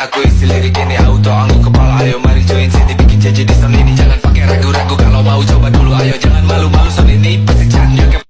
Aku isi lirik ini auto, angguk kepala, ayo mari join sini bikin janji di sound ini. Jangan pakai ragu-ragu, kalau mau coba dulu ayo. Jangan malu-malu, sound ini pasti canggih.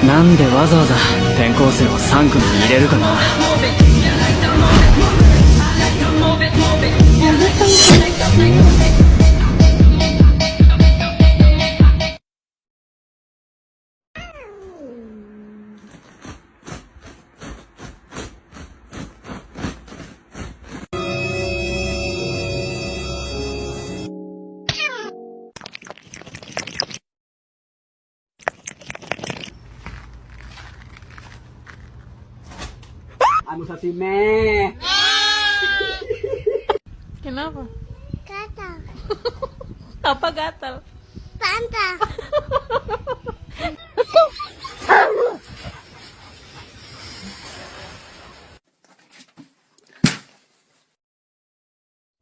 なんでわざわざ転校生を3組に入れるかな。Anu sasi meh. Kenapa? Gatal. Apa gatal? Pantat.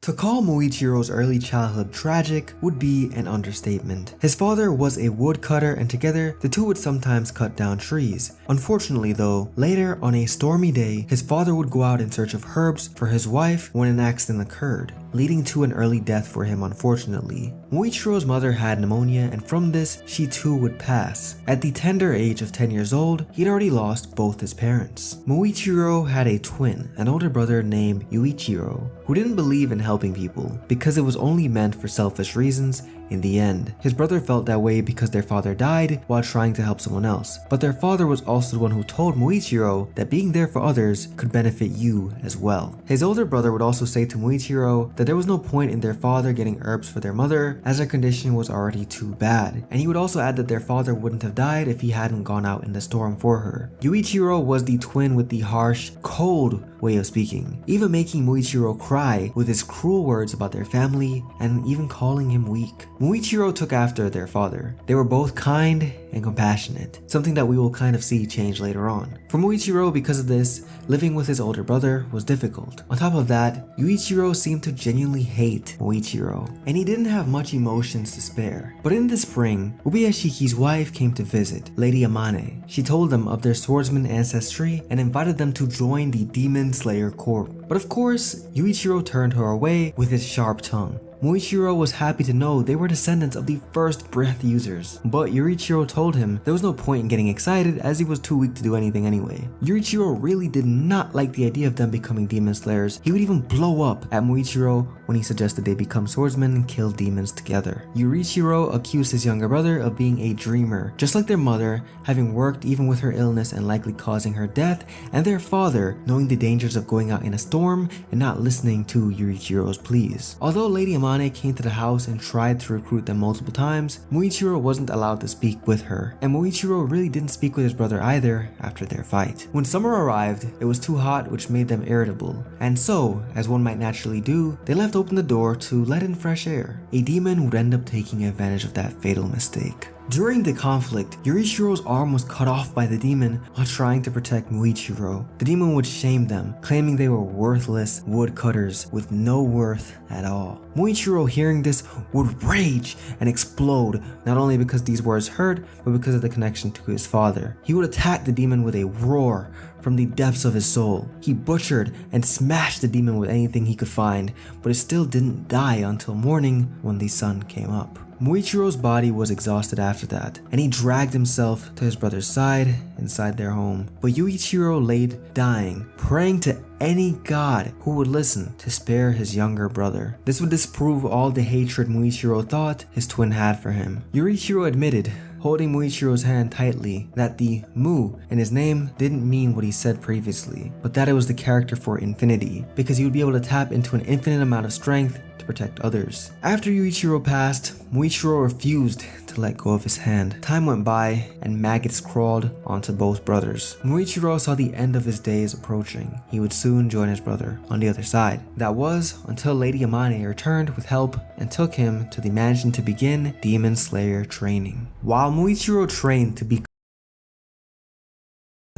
To call Muichiro's early childhood tragic would be an understatement. His father was a woodcutter and together the two would sometimes cut down trees. Unfortunately though, later on a stormy day, his father would go out in search of herbs for his wife when an accident occurred, leading to an early death for him unfortunately. Muichiro's mother had pneumonia and from this, she too would pass. At the tender age of 10 years old, he'd already lost both his parents. Muichiro had a twin, an older brother named Yuichiro, who didn't believe in helping people because it was only meant for selfish reasons. In the end, his brother felt that way because their father died while trying to help someone else, but their father was also the one who told Muichiro that being there for others could benefit you as well. His older brother would also say to Muichiro that there was no point in their father getting herbs for their mother as her condition was already too bad, and he would also add that their father wouldn't have died if he hadn't gone out in the storm for her. Yuichiro was the twin with the harsh, cold way of speaking, even making Muichiro cry with his cruel words about their family and even calling him weak. Muichiro took after their father. They were both kind and compassionate, something that we will kind of see change later on. For Muichiro, because of this, living with his older brother was difficult. On top of that, Yuichiro seemed to genuinely hate Muichiro, and he didn't have much emotions to spare. But in the spring, Ubiyashiki's wife came to visit, Lady Amane. She told them of their swordsman ancestry and invited them to join the Demon Slayer Corps. But of course, Yuichiro turned her away with his sharp tongue. Muichiro was happy to know they were descendants of the first breath users, but Yuichiro told him there was no point in getting excited as he was too weak to do anything anyway. Yuichiro really did not like the idea of them becoming demon slayers. He would even blow up at Muichiro when he suggested they become swordsmen and kill demons together. Yuichiro accused his younger brother of being a dreamer, just like their mother, having worked even with her illness and likely causing her death, and their father knowing the dangers of going out in a storm and not listening to Yuichiro's pleas. Although Lady Amane came to the house and tried to recruit them multiple times, Muichiro wasn't allowed to speak with her, and Muichiro really didn't speak with his brother either after their fight. When summer arrived, it was too hot, which made them irritable, and so, as one might naturally do, they left open the door to let in fresh air. A demon would end up taking advantage of that fatal mistake. During the conflict, Yuichiro's arm was cut off by the demon while trying to protect Muichiro. The demon would shame them, claiming they were worthless woodcutters with no worth at all. Muichiro, hearing this, would rage and explode, not only because these words hurt, but because of the connection to his father. He would attack the demon with a roar, from the depths of his soul. He butchered and smashed the demon with anything he could find, but it still didn't die until morning when the sun came up. Muichiro's body was exhausted after that, and he dragged himself to his brother's side inside their home. But Yuichiro laid dying, praying to any god who would listen to spare his younger brother. This would disprove all the hatred Muichiro thought his twin had for him. Yuichiro admitted, holding Muichiro's hand tightly, that the Mu in his name didn't mean what he said previously, but that it was the character for infinity, because he would be able to tap into an infinite amount of strength to protect others. After Yuichiro passed, Muichiro refused to let go of his hand. Time went by and maggots crawled onto both brothers. Muichiro saw the end of his days approaching. He would soon join his brother on the other side. That was until Lady Amane returned with help and took him to the mansion to begin Demon Slayer training. While Muichiro trained to be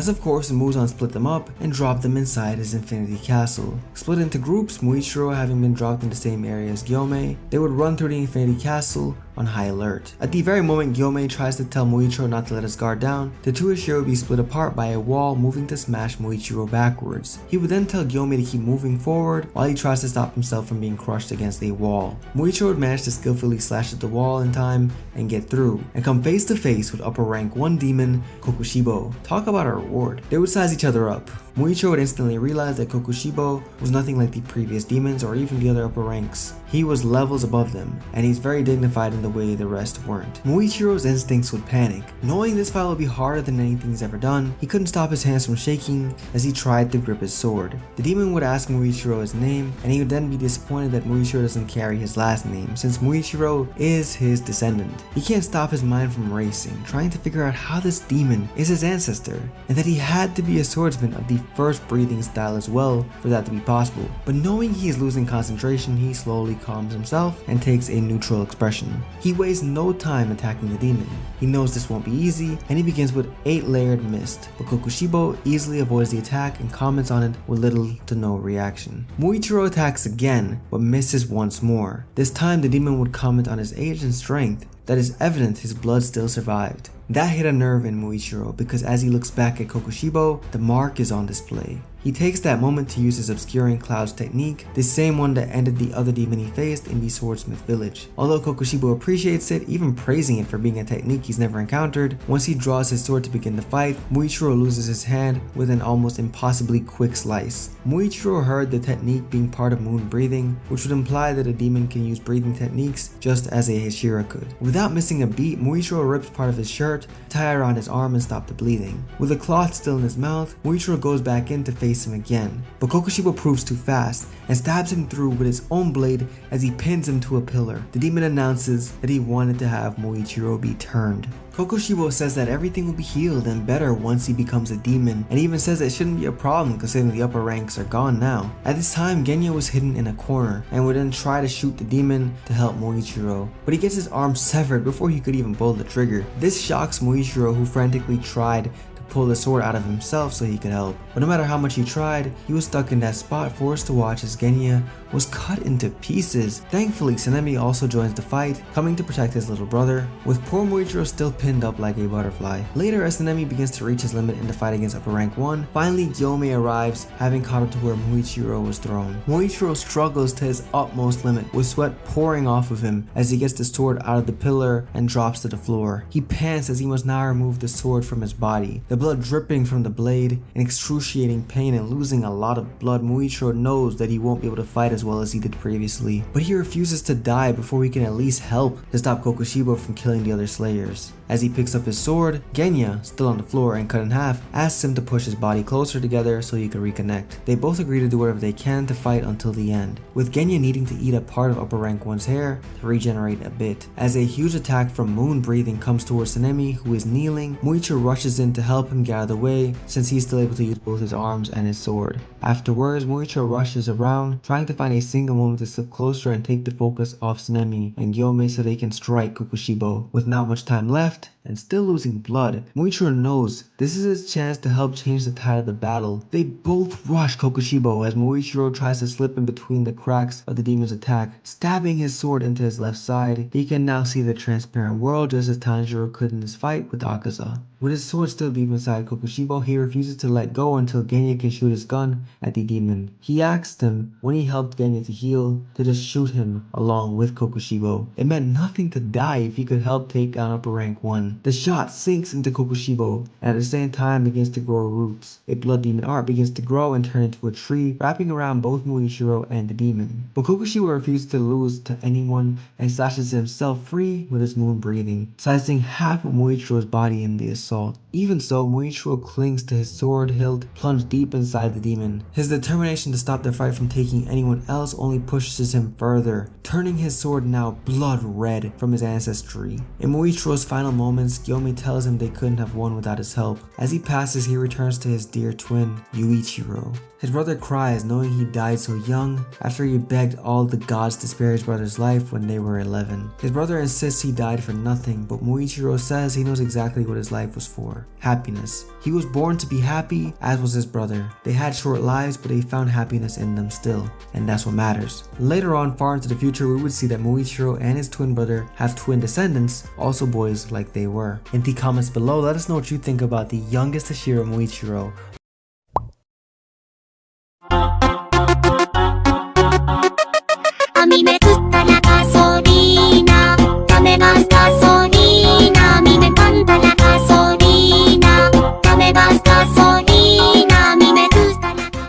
of course, Muzan split them up and dropped them inside his Infinity Castle. Split into groups, Muichiro having been dropped in the same area as Gyomei, they would run through the Infinity Castle on high alert. At the very moment Gyomei tries to tell Muichiro not to let his guard down, the two Hashira would be split apart by a wall moving to smash Muichiro backwards. He would then tell Gyomei to keep moving forward while he tries to stop himself from being crushed against a wall. Muichiro would manage to skillfully slash at the wall in time and get through, and come face to face with upper rank 1 demon Kokushibo. Talk about a reward. They would size each other up. Muichiro would instantly realize that Kokushibo was nothing like the previous demons or even the other upper ranks. He was levels above them, and he's very dignified in the way the rest weren't. Muichiro's instincts would panic. Knowing this fight would be harder than anything he's ever done, he couldn't stop his hands from shaking as he tried to grip his sword. The demon would ask Muichiro his name, and he would then be disappointed that Muichiro doesn't carry his last name, since Muichiro is his descendant. He can't stop his mind from racing, trying to figure out how this demon is his ancestor, and that he had to be a swordsman of the first breathing style as well for that to be possible. But knowing he is losing concentration, he slowly calms himself and takes a neutral expression. He wastes no time attacking the demon. He knows this won't be easy, and he begins with 8-layered mist, but Kokushibo easily avoids the attack and comments on it with little to no reaction. Muichiro attacks again, but misses once more. This time the demon would comment on his age and strength, that is evident his blood still survived. That hit a nerve in Muichiro because as he looks back at Kokushibo, the mark is on display. He takes that moment to use his obscuring clouds technique, the same one that ended the other demon he faced in the Swordsmith village. Although Kokushibo appreciates it, even praising it for being a technique he's never encountered, once he draws his sword to begin the fight, Muichiro loses his hand with an almost impossibly quick slice. Muichiro heard the technique being part of moon breathing, which would imply that a demon can use breathing techniques just as a Hashira could. Without missing a beat, Muichiro rips part of his shirt, tie around his arm and stop the bleeding. With the cloth still in his mouth, Muichiro goes back in to face him again, but Kokushibo proves too fast and stabs him through with his own blade as he pins him to a pillar. The demon announces that he wanted to have Muichiro be turned. Kokushibo says that everything will be healed and better once he becomes a demon, and even says that it shouldn't be a problem considering the upper ranks are gone now. At this time, Genya was hidden in a corner and would then try to shoot the demon to help Muichiro, but he gets his arm severed before he could even pull the trigger. This shocks Muichiro, who frantically tried to pull the sword out of himself so he could help, but no matter how much he tried, he was stuck in that spot, forced to watch as Genya was cut into pieces. Thankfully, Sanemi also joins the fight, coming to protect his little brother, with poor Muichiro still pinned up like a butterfly. Later, as Sanemi begins to reach his limit in the fight against upper rank 1, finally Gyomei arrives, having caught up to where Muichiro was thrown. Muichiro struggles to his utmost limit, with sweat pouring off of him as he gets the sword out of the pillar and drops to the floor. He pants as he must now remove the sword from his body, the blood dripping from the blade, in excruciating pain and losing a lot of blood. Muichiro knows that he won't be able to fight as well as he did previously, but he refuses to die before he can at least help to stop Kokushibo from killing the other slayers. As he picks up his sword, Genya, still on the floor and cut in half, asks him to push his body closer together so he could reconnect. They both agree to do whatever they can to fight until the end, with Genya needing to eat a part of upper rank 1's hair to regenerate a bit. As a huge attack from moon breathing comes towards Sanemi, who is kneeling, Muichiro rushes in to help him get out of the way since he's still able to use both his arms and his sword. Afterwards, Muichiro rushes around, trying to find a single moment to slip closer and take the focus off Sanemi and Gyomei so they can strike Kokushibo. With not much time left, and still losing blood, Muichiro knows this is his chance to help change the tide of the battle. They both rush Kokushibo as Muichiro tries to slip in between the cracks of the demon's attack, stabbing his sword into his left side. He can now see the transparent world just as Tanjiro could in his fight with Akaza. With his sword still deep inside Kokushibo, he refuses to let go until Genya can shoot his gun at the demon. He asked him, when he helped Genya to heal, to just shoot him along with Kokushibo. It meant nothing to die if he could help take down upper rank 1. The shot sinks into Kokushibo, and at the same time begins to grow roots. A blood demon art begins to grow and turn into a tree, wrapping around both Muichiro and the demon. But Kokushibo refuses to lose to anyone and slashes himself free with his moon breathing, slicing half of Muichiro's body in the assault. Even so, Muichiro clings to his sword hilt plunged deep inside the demon. His determination to stop the fight from taking anyone else only pushes him further, turning his sword now blood red from his ancestry. In Muichiro's final moments, Gyomi tells him they couldn't have won without his help. As he passes, he returns to his dear twin, Yuichiro. His brother cries knowing he died so young after he begged all the gods to spare his brother's life when they were 11. His brother insists he died for nothing, but Muichiro says he knows exactly what his life was for. Happiness. He was born to be happy, as was his brother. They had short lives, but they found happiness in them still, and that's what matters. Later on, far into the future, we would see that Muichiro and his twin brother have twin descendants, also boys like they were. In the comments below, let us know what you think about the youngest Hashira, Muichiro.